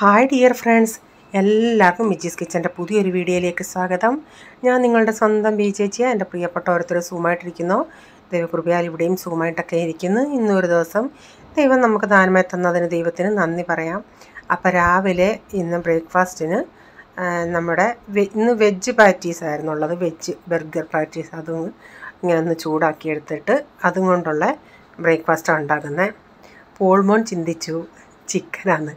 Hi dear friends, എല്ലാവർക്കും മിച്ചീസ് കിച്ചൻ്റെ പുതിയൊരു വീഡിയോയിലേക്ക് സ്വാഗതം. ഞാൻ നിങ്ങളുടെ സ്വന്തം ബി ചേച്ചിയ. എൻ്റെ പ്രിയപ്പെട്ട ഓരോരുത്തർ സുഖമായിട്ടിരിക്കുന്നു. ദൈവകൃപയാൽ ഇവിടെയും സുഖമായിട്ടൊക്കെ ഇരിക്കുന്നു. ഇന്നൊരു ദിവസം ദൈവം നമുക്ക് ദാനമായി തന്നതിന് ദൈവത്തിന് നന്ദി പറയാം. അപ്പോൾ രാവിലെ ഇന്ന് ബ്രേക്ക്ഫാസ്റ്റിന് ഇന്ന് വെജ് പാറ്റീസ് ആയിരുന്നു ഉള്ളത്. വെജ് ബർഗർ പാറ്റീസ് അതും ഇങ്ങനെ ഒന്ന് ചൂടാക്കി എടുത്തിട്ട് അതും കൊണ്ടുള്ള ബ്രേക്ക്ഫാസ്റ്റാണ് ഉണ്ടാക്കുന്നത്. പോൾമോൻ ചിന്തിച്ചു ചിക്കനാന്ന്.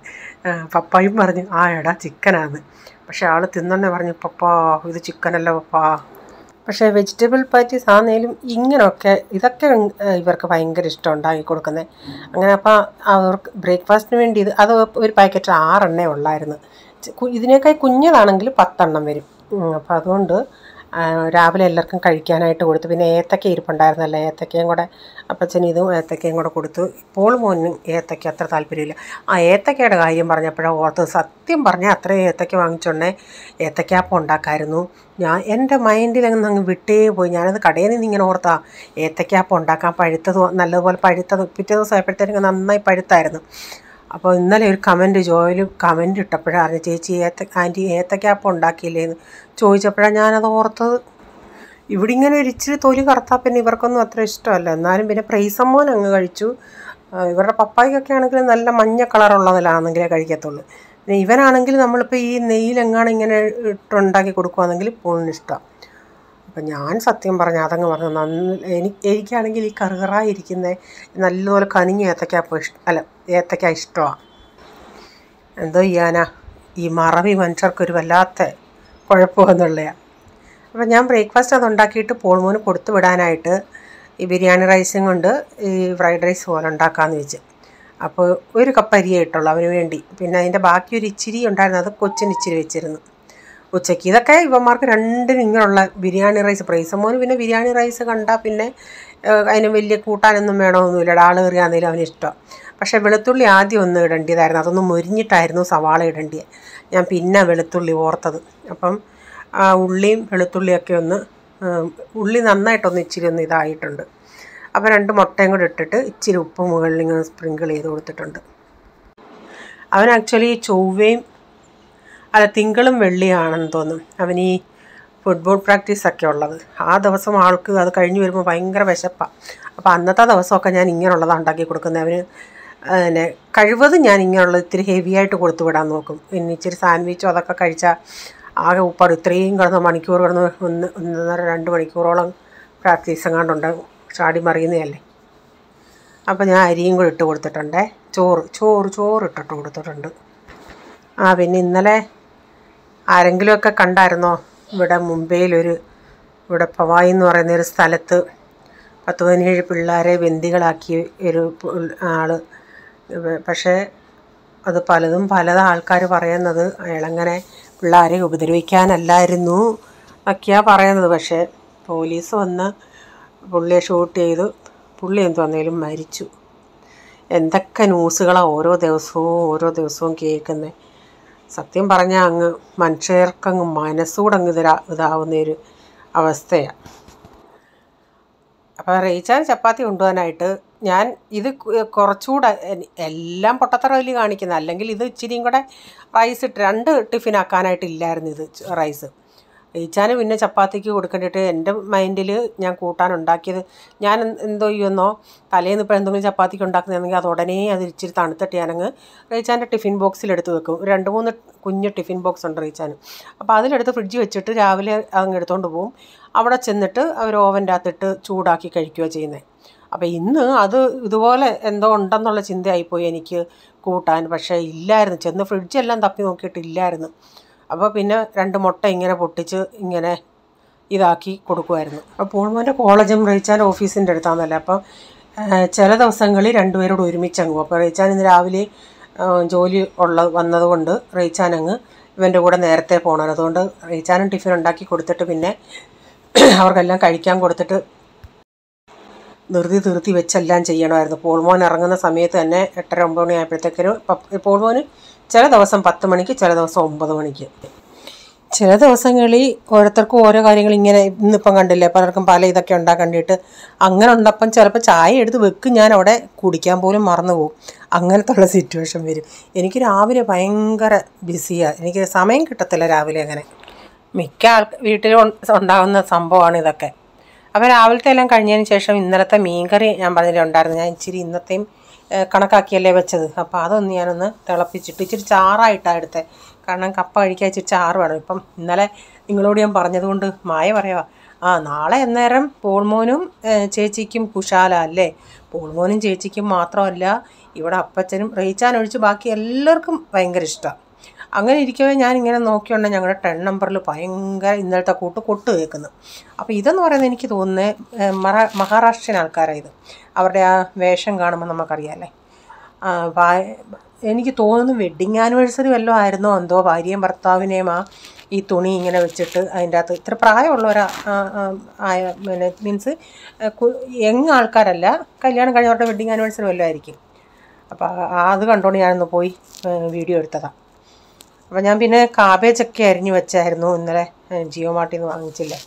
പപ്പായും പറഞ്ഞു ആ എടാ ചിക്കനാന്ന്. പക്ഷേ ആൾ തിന്നെ പറഞ്ഞു പപ്പാ ഇത് ചിക്കനല്ല പപ്പാ. പക്ഷേ വെജിറ്റബിൾ പാറ്റീസ് ആണെങ്കിലും ഇതൊക്കെ ഇവർക്ക് ഭയങ്കര ഇഷ്ടം ഉണ്ടാക്കി കൊടുക്കുന്നത്. അങ്ങനെ അപ്പോൾ അവർക്ക് ബ്രേക്ക്ഫാസ്റ്റിന് വേണ്ടി അത് ഒരു പാക്കറ്റ് 6 എണ്ണേ ഉള്ളായിരുന്നു. ഇതിനേക്കാൾ കുഞ്ഞതാണെങ്കിൽ 10 എണ്ണം വരും. അപ്പോൾ അതുകൊണ്ട് രാവിലെ എല്ലാവർക്കും കഴിക്കാനായിട്ട് കൊടുത്തു. പിന്നെ ഏത്തക്ക ഇരിപ്പുണ്ടായിരുന്നല്ലോ, ഏത്തക്കയും കൂടെ അപ്പച്ചൻ ഇതും ഏത്തക്കയും കൂടെ കൊടുത്തു. ഇപ്പോൾ മോനും ഏത്തക്ക അത്ര താല്പര്യമില്ല. ആ ഏത്തക്കയുടെ കാര്യം പറഞ്ഞപ്പോഴാണ് ഓർത്തത്, സത്യം പറഞ്ഞാൽ അത്രയും ഏത്തക്ക വാങ്ങിച്ചോണ്ടേ ഏത്തക്കാപ്പം ഉണ്ടാക്കാമായിരുന്നു. എൻ്റെ മൈൻഡിൽ അങ്ങ് വിട്ടേ പോയി. ഞാനത് കടയിൽ നിന്ന് ഇങ്ങനെ ഓർത്താ ഏത്തക്കാപ്പം ഉണ്ടാക്കാൻ. നല്ലതുപോലെ പഴുത്തത് പിറ്റേ ദിവസം ആയപ്പോഴത്തേക്കും നന്നായി പഴുത്തായിരുന്നു. അപ്പോൾ ഇന്നലെ ഒരു കമൻറ്റ് ഇട്ടപ്പോഴാണ് ചേച്ചി ആൻറ്റി ഏത്തക്കാപ്പം ഉണ്ടാക്കിയില്ലേന്ന് ചോദിച്ചപ്പോഴാണ് ഞാനത് ഓർത്തത്. ഇവിടെ ഇങ്ങനെ ഒരു ഇച്ചിരി തൊലി കറുത്താൽ പിന്നെ ഇവർക്കൊന്നും അത്ര ഇഷ്ടമല്ല. എന്നാലും പിന്നെ പ്രൈസമ്മോൻ അങ്ങ് കഴിച്ചു. ഇവരുടെ പപ്പായ്ക്കൊക്കെ ആണെങ്കിൽ നല്ല മഞ്ഞ കളറുള്ളതിലാണെങ്കിലേ കഴിക്കത്തുള്ളൂ. പിന്നെ ഇവനാണെങ്കിൽ നമ്മളിപ്പോൾ ഈ നെയ്യിലെങ്ങാണ് ഇങ്ങനെ ഇട്ടുണ്ടാക്കി കൊടുക്കുകയാണെങ്കിൽ പോളിന് ഇഷ്ടമാണ്. അപ്പം ഞാൻ സത്യം പറഞ്ഞാൽ അതങ്ങ് പറഞ്ഞു എനിക്കാണെങ്കിൽ ഈ കറുകറായിരിക്കുന്ന നല്ലപോലെ കനിഞ്ഞ ഏത്തക്ക ഇഷ്ടമാണ്. എന്തോ ചെയ്യാനാ, ഈ മറവി മനുഷ്യർക്കൊരു വല്ലാത്ത കുഴപ്പമെന്നുള്ളതാണ്. അപ്പം ഞാൻ ബ്രേക്ക്ഫാസ്റ്റ് അത് ഉണ്ടാക്കിയിട്ട് പോൾമോന് കൊടുത്തു വിടാനായിട്ട് ഈ ബിരിയാണി റൈസും കൊണ്ട് ഈ ഫ്രൈഡ് റൈസ് പോലെ ഉണ്ടാക്കാമെന്ന് വെച്ച്. അപ്പോൾ ഒരു കപ്പ് അരിയേ ഇട്ടുള്ളൂ അവന് വേണ്ടി. പിന്നെ അതിൻ്റെ ബാക്കി ഒരു ഇച്ചിരി ഉണ്ടായിരുന്നു, അത് കൊച്ചിന് ഇച്ചിരി വെച്ചിരുന്നു ഉച്ചയ്ക്ക്. ഇതൊക്കെ ഇവന്മാർക്ക് രണ്ടിനും ഇങ്ങനെയുള്ള ബിരിയാണി റൈസ്. പ്രൈസമ്മോന് പിന്നെ ബിരിയാണി റൈസ് കണ്ടാൽ പിന്നെ അതിന് വലിയ കൂട്ടാനൊന്നും വേണമെന്നൊന്നുമില്ല, ഡാളേറിയാന്നേലും അവന് ഇഷ്ടം. പക്ഷേ വെളുത്തുള്ളി ആദ്യം ഒന്ന് ഇടേണ്ടതായിരുന്നു, അതൊന്ന് മൊരിഞ്ഞിട്ടായിരുന്നു സവാള ഇടേണ്ടിയത്. ഞാൻ പിന്നെ വെളുത്തുള്ളി ഓർത്തത്. അപ്പം ഉള്ളിയും വെളുത്തുള്ളിയൊക്കെ ഉള്ളി നന്നായിട്ടൊന്ന് ഇച്ചിരി ഒന്ന് ഇതായിട്ടുണ്ട്. അപ്പോൾ 2 മുട്ടയും കൂടെ ഇട്ടിട്ട് ഇച്ചിരി ഉപ്പ് മുകളിൽ ഇങ്ങനെ സ്പ്രിങ്കിൾ ചെയ്ത് കൊടുത്തിട്ടുണ്ട്. അവൻ ആക്ച്വലി തിങ്കളും വെള്ളിയാണെന്ന് തോന്നും അവൻ ഈ ഫുട്ബോൾ പ്രാക്ടീസൊക്കെ ഉള്ളത്. ആ ദിവസം ആൾക്ക് അത് കഴിഞ്ഞ് വരുമ്പോൾ ഭയങ്കര വിശപ്പാണ്. അപ്പോൾ അന്നത്തെ ദിവസമൊക്കെ ഞാൻ ഇങ്ങനെയുള്ളതാണ് ഉണ്ടാക്കി കൊടുക്കുന്നത്. അവന് പിന്നെ കഴിവതും ഞാൻ ഇങ്ങനെയുള്ളത് ഇത്തിരി ഹെവി ആയിട്ട് കൊടുത്തു വിടാൻ നോക്കും. പിന്നെ ഇച്ചിരി സാൻഡ്വിച്ചോ അതൊക്കെ കഴിച്ചാൽ ആകെ ഉപ്പാട്. ഇത്രയും മണിക്കൂർ 1.5-2 മണിക്കൂറോളം പ്രാക്ടീസ് എങ്ങാണ്ടുണ്ട്, ചാടി മറിയുന്നതല്ലേ. അപ്പോൾ ഞാൻ അരിയും കൂടെ ഇട്ട് കൊടുത്തിട്ടുണ്ടേ. ചോറ് ഇട്ടിട്ട് കൊടുത്തിട്ടുണ്ട്. പിന്നെ ഇന്നലെ ആരെങ്കിലുമൊക്കെ കണ്ടായിരുന്നോ, ഇവിടെ ഇവിടെ പവായി എന്ന് പറയുന്നൊരു സ്ഥലത്ത് 10-17 പിള്ളേരെ ബന്ദികളാക്കി ഒരു ആൾ. പക്ഷേ അത് പലതാ ആൾക്കാർ പറയുന്നത് അയാളങ്ങനെ പിള്ളേരെ ഉപദ്രവിക്കാനല്ലായിരുന്നു ഒക്കെയാണ് പറയുന്നത്. പക്ഷേ പോലീസ് വന്ന് പുള്ളിയെ ഷൂട്ട് ചെയ്തു. പുള്ളി എന്തുവന്നേലും മരിച്ചു. എന്തൊക്കെ ന്യൂസുകളാണ് ഓരോ ദിവസവും കേൾക്കുന്നത്. സത്യം പറഞ്ഞാൽ അങ്ങ് മനുഷ്യർക്കങ്ങ് മനസ്സൂടങ്ങ് ഇതാവുന്നൊരു അവസ്ഥയാണ്. അപ്പോൾ റീച്ചാൻ ചപ്പാത്തി കൊണ്ടുപോകാനായിട്ട് ഞാൻ ഇത് കുറച്ചുകൂടെ എല്ലാം പൊട്ടത്തറയിൽ കാണിക്കുന്നത്. അല്ലെങ്കിൽ ഇത് ഇച്ചിരിയും കൂടെ റൈസ് ഇട്ട് 2 ടിഫിനാക്കാനായിട്ടില്ലായിരുന്നു ഇത് റൈസ്. റീച്ചാന് പിന്നെ ചപ്പാത്തിക്ക് കൊടുക്കേണ്ടിയിട്ട് എൻ്റെ മൈൻഡിൽ ഞാൻ കൂട്ടാനുണ്ടാക്കിയത് ഞാൻ എന്തോ ചെയ്യുമെന്നോ, തലേന്ന് ഇപ്പോൾ എന്തെങ്കിലും ചപ്പാത്തിക്ക് ഉണ്ടാക്കുന്നതാണെങ്കിൽ അത് ഉടനെ അത് ഇച്ചിരി തണുത്തിട്ട് ഞാനങ്ങ് റീച്ചാൻ്റെ ടിഫിൻ ബോക്സിലെടുത്ത് വെക്കും. 2-3 കുഞ്ഞ് ടിഫിൻ ബോക്സ് ഉണ്ട് റീച്ചാന്. അപ്പോൾ അതിലെടുത്ത് ഫ്രിഡ്ജ് വെച്ചിട്ട് രാവിലെ അങ്ങ് എടുത്തുകൊണ്ട് പോകും. അവിടെ ചെന്നിട്ട് അവർ ഓവൻ്റെ അകത്തിട്ട് ചൂടാക്കി കഴിക്കുകയോ ചെയ്യുന്നത്. അപ്പോൾ ഇന്ന് അത് ഇതുപോലെ എന്തോ ഉണ്ടെന്നുള്ള ചിന്തയായിപ്പോയി എനിക്ക് കൂട്ടാൻ. പക്ഷേ ഇല്ലായിരുന്നു, ചെന്ന് ഫ്രിഡ്ജെല്ലാം തപ്പി നോക്കിയിട്ടില്ലായിരുന്നു. അപ്പോൾ പിന്നെ 2 മുട്ട ഇങ്ങനെ പൊട്ടിച്ച് ഇങ്ങനെ ഇതാക്കി കൊടുക്കുമായിരുന്നു. അപ്പോൾ പോൾമോൻ്റെ കോളേജും റീച്ചാൻ ഓഫീസിൻ്റെ അടുത്താണെന്നല്ലേ. അപ്പം ചില ദിവസങ്ങളിൽ 2 പേരോട് ഒരുമിച്ചങ്ങ് പോകും. അപ്പോൾ റീച്ചാൻ ഇന്ന് രാവിലെ ജോലി വന്നതുകൊണ്ട് റീച്ചാൻ അങ്ങ് ഇവൻ്റെ കൂടെ നേരത്തെ പോകണം. അതുകൊണ്ട് റീച്ചാനും ടിഫിൻ ഉണ്ടാക്കി കൊടുത്തിട്ട് പിന്നെ അവർക്കെല്ലാം കഴിക്കാൻ കൊടുത്തിട്ട് ധൃതി വെച്ചെല്ലാം ചെയ്യണമായിരുന്നു. പോൾമോൻ ഇറങ്ങുന്ന സമയത്ത് തന്നെ 8-9 മണി ആയപ്പോഴത്തേക്കിനും പോൾമോന് ചില ദിവസം 10 മണിക്ക്, ചില ദിവസം 9 മണിക്ക്. ചില ദിവസങ്ങളിൽ ഓരോരുത്തർക്കും ഓരോ കാര്യങ്ങൾ ഇങ്ങനെ ഇന്നിപ്പം കണ്ടില്ലേ, പലർക്കും പല ഇതൊക്കെ ഉണ്ടാക്കാൻ വേണ്ടിയിട്ട് അങ്ങനെ ഉണ്ടപ്പം ചിലപ്പോൾ ചായ എടുത്ത് വെക്കും, ഞാൻ അവിടെ കുടിക്കാൻ പോലും മറന്നു പോകും. അങ്ങനത്തുള്ള സിറ്റുവേഷൻ വരും. എനിക്ക് രാവിലെ ഭയങ്കര ബിസിയാണ്, എനിക്ക് സമയം കിട്ടത്തില്ല രാവിലെ. അങ്ങനെ മിക്ക വീട്ടിലും ഉണ്ടാകുന്ന സംഭവമാണ് ഇതൊക്കെ. അപ്പോൾ രാവിലത്തെ എല്ലാം കഴിഞ്ഞതിന് ശേഷം ഇന്നലത്തെ മീൻകറി ഞാൻ പറഞ്ഞിട്ടുണ്ടായിരുന്നു. ഞാൻ ഇച്ചിരി ഇന്നത്തെയും കണക്കാക്കിയല്ലേ വെച്ചത്. അപ്പോൾ അതൊന്ന് ഞാനൊന്ന് തിളപ്പിച്ചിട്ട് ഇച്ചിരി ചാറായിട്ടാണ് എടുത്തത്. കാരണം കപ്പ കഴിക്കാൻ ഇച്ചിരി ചാറ് വേണം. ഇപ്പം ഇന്നലെ നിങ്ങളോട് ഞാൻ പറഞ്ഞതുകൊണ്ട് മായ പറയുക, നാളെ അന്നേരം പോൾമോനും ചേച്ചിക്കും കുശാല അല്ലേ. പോൾമോനും ചേച്ചിക്കും മാത്രമല്ല, ഇവിടെ അപ്പച്ചനും റീച്ചാനൊഴിച്ച് ബാക്കി എല്ലാവർക്കും ഭയങ്കര ഇഷ്ടമാണ്. അങ്ങനെ ഇരിക്കവേ ഞാനിങ്ങനെ നോക്കിയുണ്ട് ഞങ്ങളുടെ 10 നമ്പറിൽ ഭയങ്കര ഇന്നലത്തെ കൊട്ട് കേൾക്കുന്നു. അപ്പോൾ ഇതെന്ന് പറയുന്നത് എനിക്ക് തോന്നുന്നത് മഹാരാഷ്ട്രീയൻ ആൾക്കാരാണ് ഇത്. അവരുടെ ആ വേഷം കാണുമ്പോൾ നമുക്കറിയാമല്ലേ. എനിക്ക് തോന്നുന്നു വെഡ്ഡിങ് ആനിവേഴ്സറി വല്ലതും ആയിരുന്നോ എന്തോ. ഭാര്യയും ഭർത്താവിനെയും ഈ തുണി ഇങ്ങനെ വെച്ചിട്ട് അതിൻ്റെ അകത്ത് ഇത്ര പ്രായമുള്ളവരാ പിന്നെ മീൻസ് യങ് ആൾക്കാരല്ല, കല്യാണം കഴിഞ്ഞവരുടെ വെഡ്ഡിങ് ആനിവേഴ്സറി വല്ലതും ആയിരിക്കും. അപ്പോൾ അത് കണ്ടുകൊണ്ട് ഞാനൊന്ന് പോയി വീഡിയോ എടുത്തതാണ്. അപ്പോൾ ഞാൻ പിന്നെ കാബേജൊക്കെ അരിഞ്ഞ് വെച്ചായിരുന്നു ഇന്നലെ. ജിയോ മാർട്ടിൽ നിന്ന് വാങ്ങിച്ചില്ലേ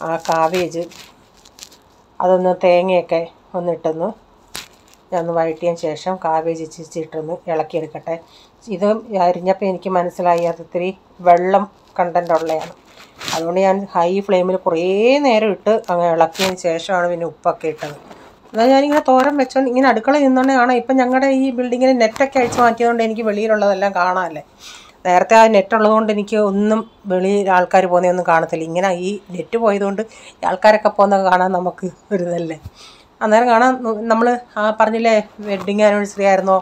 ആ കാബേജ്, അതൊന്ന് തേങ്ങയൊക്കെ ഒന്നിട്ടൊന്ന് ഞാൻ ഒന്ന് വഴറ്റിയതിന് ശേഷം കാബേജ് ഇച്ചിട്ടൊന്ന് ഇളക്കിയെടുക്കട്ടെ. ഇത് അരിഞ്ഞപ്പോൾ എനിക്ക് മനസ്സിലായി അത് ഇത്തിരി വെള്ളം കണ്ടൻ്റ് ഉള്ളതാണ്. അതുകൊണ്ട് ഞാൻ ഹൈ ഫ്ലെയിമിൽ കുറേ നേരം ഇട്ട് അങ്ങനെ ഇളക്കിയതിന് ശേഷമാണ് പിന്നെ ഉപ്പൊക്കെ ഇട്ടത്. എന്നാൽ ഞാനിങ്ങനെ തോരൻ വെച്ചോണ്ട് ഇങ്ങനെ അടുക്കള നിന്നുകൊണ്ടേ കാണാം. ഇപ്പം ഞങ്ങളുടെ ഈ ബിൽഡിങ്ങിന് നെറ്റൊക്കെ അഴിച്ച് മാറ്റിയതുകൊണ്ട് എനിക്ക് വെളിയിലുള്ളതെല്ലാം കാണാമല്ലേ. നേരത്തെ ആ നെറ്റ് ഉള്ളതുകൊണ്ട് എനിക്ക് ഒന്നും വെളിയിൽ ആൾക്കാർ പോകുന്നതൊന്നും കാണത്തില്ല. ഇങ്ങനെ ഈ നെറ്റ് പോയതുകൊണ്ട് ആൾക്കാരൊക്കെ പോകുന്നതൊക്കെ കാണാൻ നമുക്ക് ഒരു ഇതല്ലേ. അന്നേരം കാണാൻ നമ്മൾ പറഞ്ഞില്ലേ വെഡ്ഡിങ് ആനിവേഴ്സറി ആയിരുന്നോ,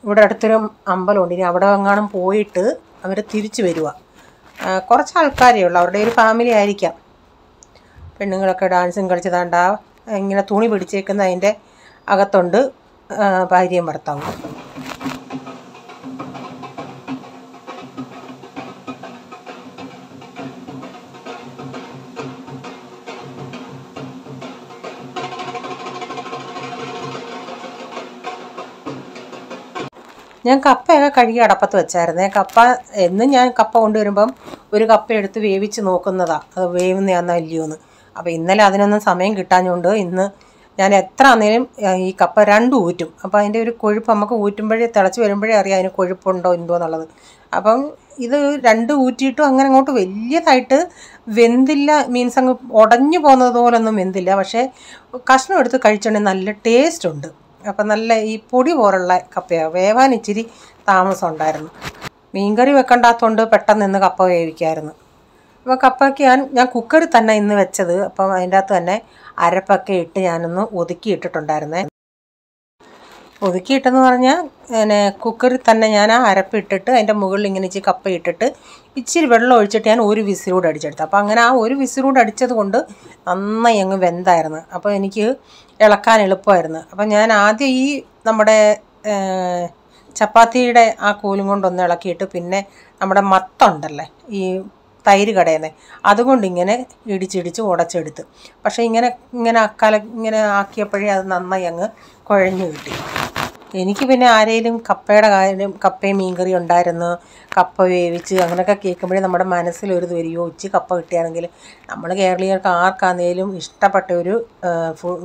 ഇവിടെ അടുത്തൊരു അമ്പലമുണ്ട്. ഇനി അവിടെ എങ്ങാനും പോയിട്ട് അവർ തിരിച്ച് വരിക. കുറച്ച് ആൾക്കാരേ ഉള്ളൂ, അവരുടെ ഒരു ഫാമിലി ആയിരിക്കാം. പെണ്ണുങ്ങളൊക്കെ ഡാൻസും കളിച്ച് താണ്ട ഇങ്ങനെ തുണി പിടിച്ചേക്കുന്ന അതിൻ്റെ അകത്തുണ്ട് ഭാര്യയും ഭർത്താവും. ഞാൻ കപ്പയൊക്കെ കഴുകി അടപ്പത്ത് വെച്ചായിരുന്നേ. കപ്പ എന്നും ഞാൻ കപ്പ കൊണ്ടുവരുമ്പം ഒരു കപ്പ എടുത്ത് വേവിച്ച് നോക്കുന്നതാണ് അത് വേവുന്നതാണെന്നോ ഇല്ലയോ എന്ന്. അപ്പോൾ ഇന്നലെ അതിനൊന്നും സമയം കിട്ടാഞ്ഞുകൊണ്ട് ഇന്ന് ഞാൻ എത്ര ആണെങ്കിലും ഈ കപ്പ 2 ഊറ്റും. അപ്പോൾ അതിൻ്റെ ഒരു കൊഴുപ്പ് നമുക്ക് ഊറ്റുമ്പോഴേ തിളച്ച് വരുമ്പോഴേ അറിയാം അതിന് കൊഴുപ്പുണ്ടോ എന്തോ എന്നുള്ളത്. അപ്പം ഇത് 2 ഊറ്റിയിട്ടും അങ്ങനെ അങ്ങോട്ട് വലിയതായിട്ട് വെന്തില്ല, മീൻസ് അങ്ങ് ഉടഞ്ഞു പോകുന്നത് പോലൊന്നും വെന്തില്ല. പക്ഷേ കഷ്ണം എടുത്ത് കഴിച്ചിട്ടുണ്ടെങ്കിൽ നല്ല ടേസ്റ്റ് ഉണ്ട്. അപ്പം നല്ല ഈ പൊടി പോലുള്ള കപ്പയാണ്. വേവാൻ ഇച്ചിരി താമസം ഉണ്ടായിരുന്നു. മീൻകറി വെക്കണ്ടാത്തതുകൊണ്ട് പെട്ടെന്ന് ഇന്ന് കപ്പ വേവിക്കായിരുന്നു. അപ്പോൾ കപ്പയ്ക്ക് ഞാൻ കുക്കറിൽ തന്നെ ഇന്ന് വെച്ചത്. അപ്പം അതിൻ്റെ അകത്ത് തന്നെ അരപ്പൊക്കെ ഇട്ട് ഞാനൊന്ന് ഒതുക്കിയിട്ടിട്ടുണ്ടായിരുന്നേ. ഒതുക്കിയിട്ടെന്ന് പറഞ്ഞാൽ പിന്നെ കുക്കറിൽ തന്നെ ഞാൻ ആ അരപ്പ് ഇട്ടിട്ട് അതിൻ്റെ മുകളിൽ ഇങ്ങനെ ഇച്ചിരി കപ്പ ഇട്ടിട്ട് ഇച്ചിരി വെള്ളം ഒഴിച്ചിട്ട് ഞാൻ ഒരു വിസിലൂടെ അടിച്ചെടുത്തു. അപ്പോൾ അങ്ങനെ ആ ഒരു വിസിലൂടെ അടിച്ചത് കൊണ്ട് നന്നായി അങ്ങ് വെന്തായിരുന്നു. അപ്പോൾ എനിക്ക് ഇളക്കാൻ എളുപ്പമായിരുന്നു. അപ്പം ഞാൻ ആദ്യം ഈ നമ്മുടെ ചപ്പാത്തിയുടെ ആ കോലും കൊണ്ടൊന്ന് ഇളക്കിയിട്ട് പിന്നെ നമ്മുടെ മത്തുണ്ടല്ലേ ഈ തൈര് കടയുന്നത്, അതുകൊണ്ട് ഇങ്ങനെ ഇടിച്ചിടിച്ച് ഉടച്ചെടുത്ത്. പക്ഷേ ഇങ്ങനെ ആക്കിയപ്പോഴേ അത് നന്നായി അങ്ങ് കുഴഞ്ഞു കിട്ടി. എനിക്ക് പിന്നെ ആരെങ്കിലും കപ്പയുടെ കാര്യം, കപ്പയും മീൻകറി ഉണ്ടായിരുന്നു, കപ്പ വേവിച്ച് അങ്ങനെയൊക്കെ കേൾക്കുമ്പോഴേ നമ്മുടെ മനസ്സിലൊരു വരികയോ ഇച്ചിരി കപ്പ കിട്ടുകയാണെങ്കിൽ നമ്മൾ കേരളീയർക്ക് ആർക്കാന്നേലും ഇഷ്ടപ്പെട്ട ഒരു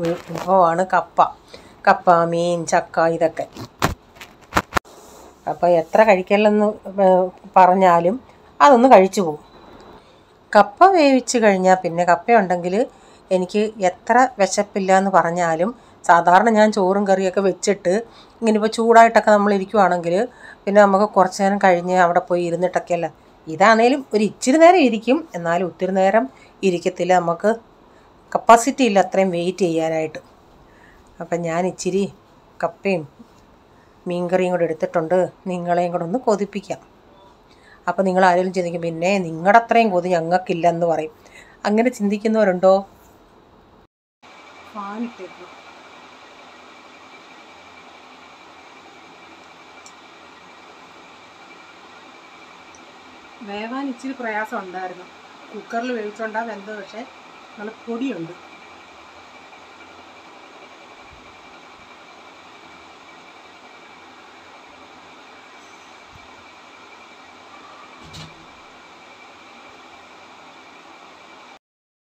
വിഭവമാണ് കപ്പ, മീൻ, ചക്ക ഇതൊക്കെ. അപ്പോൾ എത്ര കഴിക്കലെന്ന് പറഞ്ഞാലും അതൊന്ന് കഴിച്ചു പോകും. കപ്പ വേവിച്ച് കഴിഞ്ഞാൽ പിന്നെ കപ്പയുണ്ടെങ്കിൽ എനിക്ക് എത്ര വിശപ്പില്ല എന്ന് പറഞ്ഞാലും സാധാരണ ഞാൻ ചോറും കറിയൊക്കെ വെച്ചിട്ട് ഇങ്ങനെ ഇപ്പോൾ ചൂടായിട്ടൊക്കെ നമ്മൾ ഇരിക്കുവാണെങ്കിൽ പിന്നെ നമുക്ക് കുറച്ച് നേരം കഴിഞ്ഞ് അവിടെ പോയി ഇരുന്നിട്ടൊക്കെയല്ല. ഇതാണേലും ഒരു ഇച്ചിരി നേരം ഇരിക്കും, എന്നാലും ഒത്തിരി നേരം ഇരിക്കത്തില്ല, നമുക്ക് കപ്പാസിറ്റി ഇല്ല അത്രയും വെയിറ്റ് ചെയ്യാനായിട്ട്. അപ്പം ഞാൻ ഇച്ചിരി കപ്പയും മീൻകറിയും കൂടെ എടുത്തിട്ടുണ്ട്, നിങ്ങളെയും കൂടെ ഒന്ന് കൊതിപ്പിക്കാം. അപ്പോൾ നിങ്ങൾ ആരെങ്കിലും ചിന്തിക്കും പിന്നെ നിങ്ങളുടെ അത്രയും കൊതി ഞങ്ങൾക്കില്ലെന്ന് പറയും. അങ്ങനെ ചിന്തിക്കുന്നവരുണ്ടോ? വേവാൻ ഇച്ചിരി പ്രയാസം ഉണ്ടായിരുന്നു. കുക്കറിൽ വേവിച്ചോണ്ടാ വെന്തത്, പക്ഷേ നല്ല പൊടിയുണ്ട്.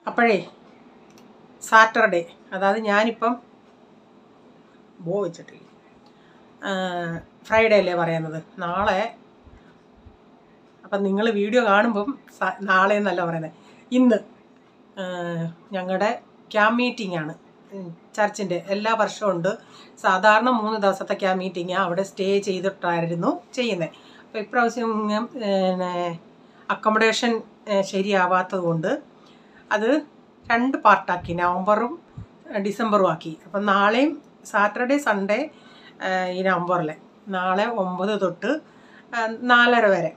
അപ്പോഴേ സാറ്റർഡേ, അതായത് ഞാനിപ്പം വെച്ചിട്ടില്ല, ഫ്രൈഡേ അല്ലേ പറയുന്നത്, നാളെ. അപ്പം നിങ്ങൾ വീഡിയോ കാണുമ്പം നാളെ എന്നല്ല പറയുന്നത്, ഇന്ന് ഞങ്ങളുടെ ക്യാമ്പ് മീറ്റിംഗ് ആണ് ചർച്ചിൻ്റെ. എല്ലാ വർഷവും ഉണ്ട്. സാധാരണ 3 ദിവസത്തെ ക്യാമ്പ് മീറ്റിംഗാണ്. അവിടെ സ്റ്റേ ചെയ്തിട്ടായിരുന്നു ചെയ്യുന്നത്. അപ്പോൾ ഇപ്രാവശ്യം അക്കോമഡേഷൻ ശരിയാവാത്തത് കൊണ്ട് അത് 2 പാർട്ടാക്കി, നവംബറും ഡിസംബറും ആക്കി. അപ്പം നാളെയും സാറ്റർഡേ സൺഡേ ഈ നവംബറിലെ നാളെ 9 തൊട്ട് 4:30 വരെ,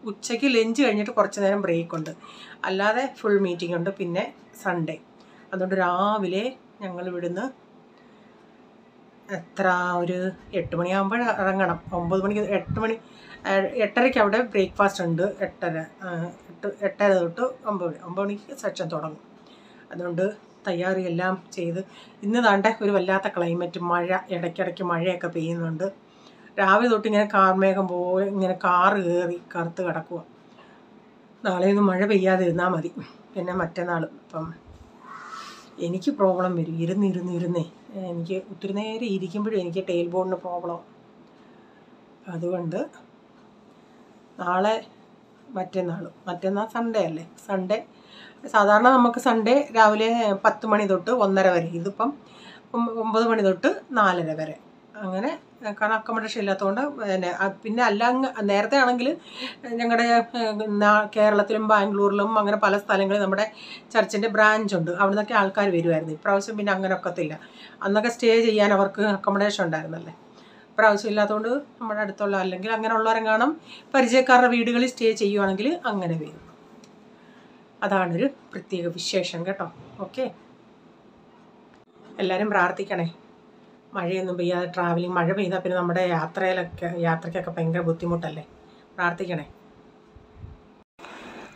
ഉച്ചയ്ക്ക് ലഞ്ച് കഴിഞ്ഞിട്ട് കുറച്ച് നേരം ബ്രേക്കുണ്ട്. അല്ലാതെ ഫുൾ മീറ്റിംഗ് ഉണ്ട്. പിന്നെ സൺഡേ. അതുകൊണ്ട് രാവിലെ ഞങ്ങൾ ഇവിടുന്ന് ഒരു 8 മണിയാകുമ്പോൾ ഇറങ്ങണം. 9 മണിക്ക് 8:30ക്ക് അവിടെ ബ്രേക്ക്ഫാസ്റ്റ് ഉണ്ട്. 8:30 തൊട്ട് 9 മണിക്ക് സെക്ഷൻ തുടങ്ങും. അതുകൊണ്ട് തയ്യാറിയെല്ലാം ചെയ്ത് ഇന്ന് താണ്ടെ ഒരു വല്ലാത്ത ക്ലൈമറ്റ്, മഴ, ഇടയ്ക്കിടയ്ക്ക് മഴയൊക്കെ പെയ്യുന്നുണ്ട്. രാവിലെ തൊട്ട് ഇങ്ങനെ കാർമേഘം പോലെ ഇങ്ങനെ കാറ് കയറി കറുത്ത് കിടക്കുക. നാളെയൊന്നും മഴ പെയ്യാതിരുന്നാൽ മതി. പിന്നെ മറ്റന്നാൾ ഇപ്പം എനിക്ക് പ്രോബ്ലം വരും, ഇരുന്നേ എനിക്ക് ഒത്തിരി നേരം ഇരിക്കുമ്പോഴും എനിക്ക് ടെയിൽ ബോണിന് പ്രോബ്ലം. അതുകൊണ്ട് നാളെ മറ്റന്നാൾ സൺഡേ അല്ലേ, സൺഡേ സാധാരണ നമുക്ക് സൺഡേ രാവിലെ 10 മണി തൊട്ട് 1:30 വരെ, ഇതിപ്പം 9 മണി തൊട്ട് 4:30 വരെ അങ്ങനെ. കാരണം അക്കോമഡേഷൻ ഇല്ലാത്തതുകൊണ്ട് പിന്നെ നേരത്തെ ആണെങ്കിൽ ഞങ്ങളുടെ കേരളത്തിലും ബാംഗ്ലൂരിലും അങ്ങനെ പല സ്ഥലങ്ങളിൽ നമ്മുടെ ചർച്ചിൻ്റെ ബ്രാഞ്ച് ഉണ്ട്. അവിടെ നിന്നൊക്കെ ആൾക്കാർ വരുമായിരുന്നു. ഇപ്രാവശ്യം പിന്നെ അങ്ങനെ ഒക്കത്തില്ല. അന്നൊക്കെ സ്റ്റേ ചെയ്യാൻ അവർക്ക് അക്കോമഡേഷൻ ഉണ്ടായിരുന്നല്ലേ. ഇപ്രാവശ്യം ഇല്ലാത്തതുകൊണ്ട് നമ്മുടെ അടുത്തുള്ള അല്ലെങ്കിൽ അങ്ങനെയുള്ളവരെങ്ങാനും പരിചയക്കാരുടെ വീടുകളിൽ സ്റ്റേ ചെയ്യുവാണെങ്കിൽ അങ്ങനെ വരും. അതാണൊരു പ്രത്യേക വിശേഷം കേട്ടോ. ഓക്കെ, എല്ലാവരും പ്രാർത്ഥിക്കണേ. മഴയൊന്നും പെയ്യാതെ ട്രാവലിംഗ്, മഴ പെയ്താൽ പിന്നെ നമ്മുടെ യാത്രയ്ക്കൊക്കെ ഭയങ്കര ബുദ്ധിമുട്ടല്ലേ. പ്രാർത്ഥിക്കണേ.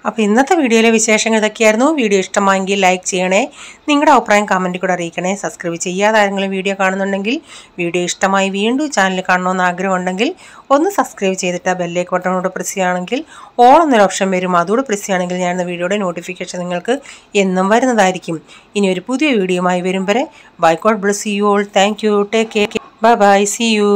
അപ്പോൾ ഇന്നത്തെ വീഡിയോയിലെ വിശേഷങ്ങൾ ഇതൊക്കെയായിരുന്നു. വീഡിയോ ഇഷ്ടമായെങ്കിൽ ലൈക്ക് ചെയ്യണേ. നിങ്ങളുടെ അഭിപ്രായം കമൻറ്റിൽ കൂടെ അറിയിക്കണേ. സബ്സ്ക്രൈബ് ചെയ്യാതെ ആരെങ്കിലും വീഡിയോ കാണുന്നുണ്ടെങ്കിൽ, വീഡിയോ ഇഷ്ടമായി വീണ്ടും ചാനൽ കാണണമെന്ന് ആഗ്രഹമുണ്ടെങ്കിൽ ഒന്ന് സബ്സ്ക്രൈബ് ചെയ്തിട്ട് ബെല്ലേക്ക് ബട്ടണോട് പ്രസ് ചെയ്യുകയാണെങ്കിൽ ഓൾ എന്നൊരു ഓപ്ഷൻ വരും. അതുകൂടെ പ്രസ് ചെയ്യുകയാണെങ്കിൽ ഞാൻ വീഡിയോയുടെ നോട്ടിഫിക്കേഷൻ നിങ്ങൾക്ക് എന്നും വരുന്നതായിരിക്കും. ഇനി ഒരു പുതിയ വീഡിയോയുമായി വരും വരെ bye, God bless you all. Thank you. Take care. Bye bye. See U.